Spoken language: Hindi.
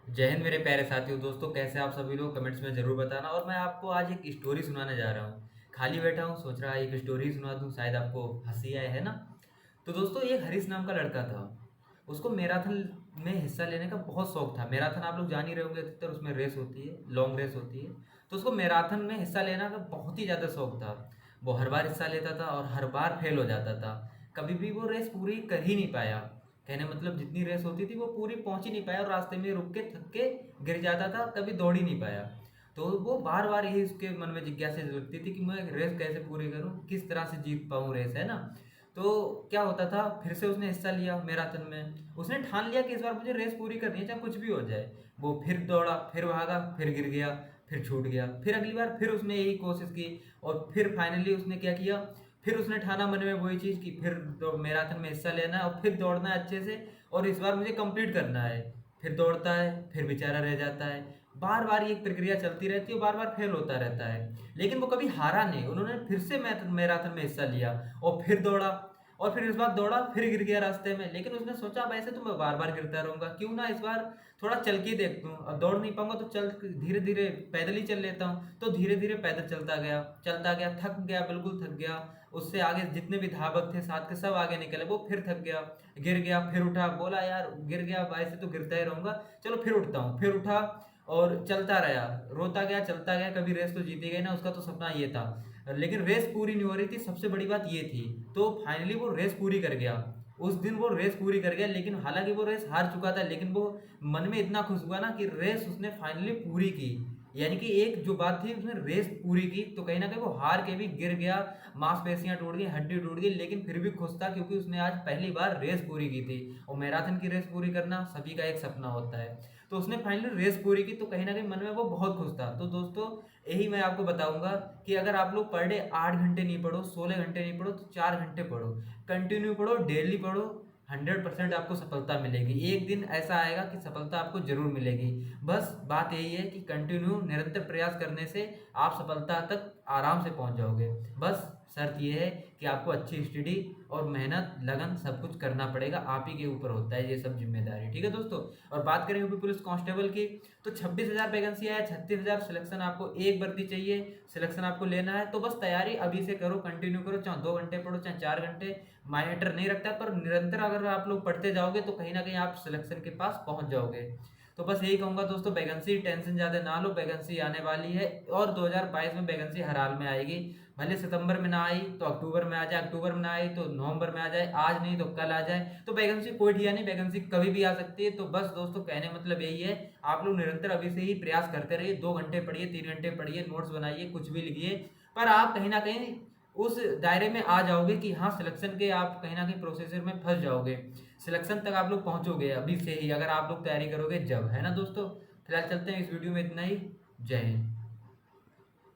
जय हिंद मेरे प्यारे साथियों। दोस्तों, कैसे आप सभी लोग कमेंट्स में ज़रूर बताना। और मैं आपको आज एक स्टोरी सुनाने जा रहा हूँ। खाली बैठा हूँ, सोच रहा एक स्टोरी सुना दूँ, शायद आपको हंसी आए, है ना। तो दोस्तों, एक हरीश नाम का लड़का था। उसको मैराथन में हिस्सा लेने का बहुत शौक था। मैराथन आप लोग जान ही रहे होंगे, अधिकतर उसमें रेस होती है, लॉन्ग रेस होती है। तो उसको मैराथन में हिस्सा लेने का बहुत ही ज़्यादा शौक था। वो हर बार हिस्सा लेता था और हर बार फेल हो जाता था। कभी भी वो रेस पूरी कर ही नहीं पाया। कहने मतलब जितनी रेस होती थी वो पूरी पहुंच ही नहीं पाया और रास्ते में रुक के थक के गिर जाता था, कभी दौड़ ही नहीं पाया। तो वो बार बार यही उसके मन में जिज्ञासा लगती थी कि मैं रेस कैसे पूरी करूं, किस तरह से जीत पाऊं रेस, है ना। तो क्या होता था, फिर से उसने हिस्सा लिया मैराथन में। उसने ठान लिया कि इस बार मुझे रेस पूरी करनी है, चाहे कुछ भी हो जाए। वो फिर दौड़ा, फिर भागा, फिर गिर गया, फिर छूट गया। फिर अगली बार फिर उसने यही कोशिश की और फिर फाइनली उसने क्या किया, फिर उसने ठाना मन में वही चीज़ कि फिर मैराथन में हिस्सा लेना है और फिर दौड़ना है अच्छे से, और इस बार मुझे कंप्लीट करना है। फिर दौड़ता है, फिर बेचारा रह जाता है। बार बार ये प्रक्रिया चलती रहती है, बार बार फेल होता रहता है। लेकिन वो कभी हारा नहीं, उन्होंने फिर से मैराथन में हिस्सा लिया और फिर दौड़ा। और फिर इस बार दौड़ा, फिर गिर गया रास्ते में। लेकिन उसने सोचा अब ऐसे तो मैं बार बार गिरता रहूंगा, क्यों ना इस बार थोड़ा चल के देख लूँ। अब दौड़ नहीं पाऊंगा तो चल धीरे धीरे पैदल ही चल लेता हूँ। तो धीरे धीरे पैदल चलता गया, थक गया, बिल्कुल थक गया। उससे आगे जितने भी धावक थे साथ के सब आगे निकले, वो फिर थक गया, गिर गया, फिर उठा, बोला यार गिर गया, अब ऐसे तो गिरता ही रहूंगा, चलो फिर उठता हूँ। फिर उठा और चलता रहा, रोता गया, चलता गया। कभी रेस तो जीती गई ना, उसका तो सपना ये था। लेकिन रेस पूरी नहीं हो रही थी, सबसे बड़ी बात ये थी। तो फाइनली वो रेस पूरी कर गया। उस दिन वो रेस पूरी कर गया, लेकिन हालांकि वो रेस हार चुका था, लेकिन वो मन में इतना खुश हुआ ना कि रेस उसने फाइनली पूरी की। यानी कि एक जो बात थी, उसने रेस पूरी की, तो कहीं ना कहीं वो हार के भी गिर गया, मांसपेशियां टूट गई, हड्डी टूट गई, लेकिन फिर भी खुश था क्योंकि उसने आज पहली बार रेस पूरी की थी। और मैराथन की रेस पूरी करना सभी का एक सपना होता है। तो उसने फाइनली रेस पूरी की, तो कहीं ना कहीं मन में वो बहुत खुश था। तो दोस्तों, यही मैं आपको बताऊंगा कि अगर आप लोग पर डे 8 घंटे नहीं पढ़ो, 16 घंटे नहीं पढ़ो, तो 4 घंटे पढ़ो। कंटिन्यू पढ़ो, डेली पढ़ो। 100% आपको सफलता मिलेगी। एक दिन ऐसा आएगा कि सफलता आपको जरूर मिलेगी। बस बात यही है कि कंटिन्यू निरंतर प्रयास करने से आप सफलता तक आराम से पहुंच जाओगे। बस शर्त यह है कि आपको अच्छी स्टडी और मेहनत, लगन सब कुछ करना पड़ेगा। आप ही के ऊपर होता है ये सब जिम्मेदारी, ठीक है दोस्तों। और बात करें यूपी पुलिस कांस्टेबल की, तो 26,000 वैकेंसी है, 36,000 सिलेक्शन। आपको एक भर्ती चाहिए, सिलेक्शन आपको लेना है। तो बस तैयारी अभी से करो, कंटिन्यू करो, चाहे 2 घंटे पढ़ो, चाहे 4 घंटे, मैटर नहीं रखता। पर निरंतर अगर आप लोग पढ़ते जाओगे तो कहीं ना कहीं आप सिलेक्शन के पास पहुंच जाओगे। तो बस यही कहूंगा दोस्तों, वैकेंसी टेंशन ज़्यादा ना लो, वैकेंसी आने वाली है। और 2022 में वैकेंसी हर हाल में आएगी। भले सितंबर में ना आई तो अक्टूबर में आ जाए, अक्टूबर में ना आई तो नवंबर में आ जाए, आज नहीं तो कल आ जाए। तो वैकेंसी कोई ठिया नहीं, वैकेंसी कभी भी आ सकती है। तो बस दोस्तों, कहने मतलब यही है, आप लोग निरंतर अभी से ही प्रयास करते रहिए। 2 घंटे पढ़िए, 3 घंटे पढ़िए, नोट्स बनाइए, कुछ भी लिखिए। पर आप कहीं ना कहीं उस दायरे में आ जाओगे कि हाँ, सिलेक्शन के आप कहीं ना कहीं प्रोसेसर में फंस जाओगे। सिलेक्शन तक आप लोग पहुंचोगे अभी से ही, अगर आप लोग तैयारी करोगे जब, है ना दोस्तों। फिलहाल चलते हैं, इस वीडियो में इतना ही। जय हिंद।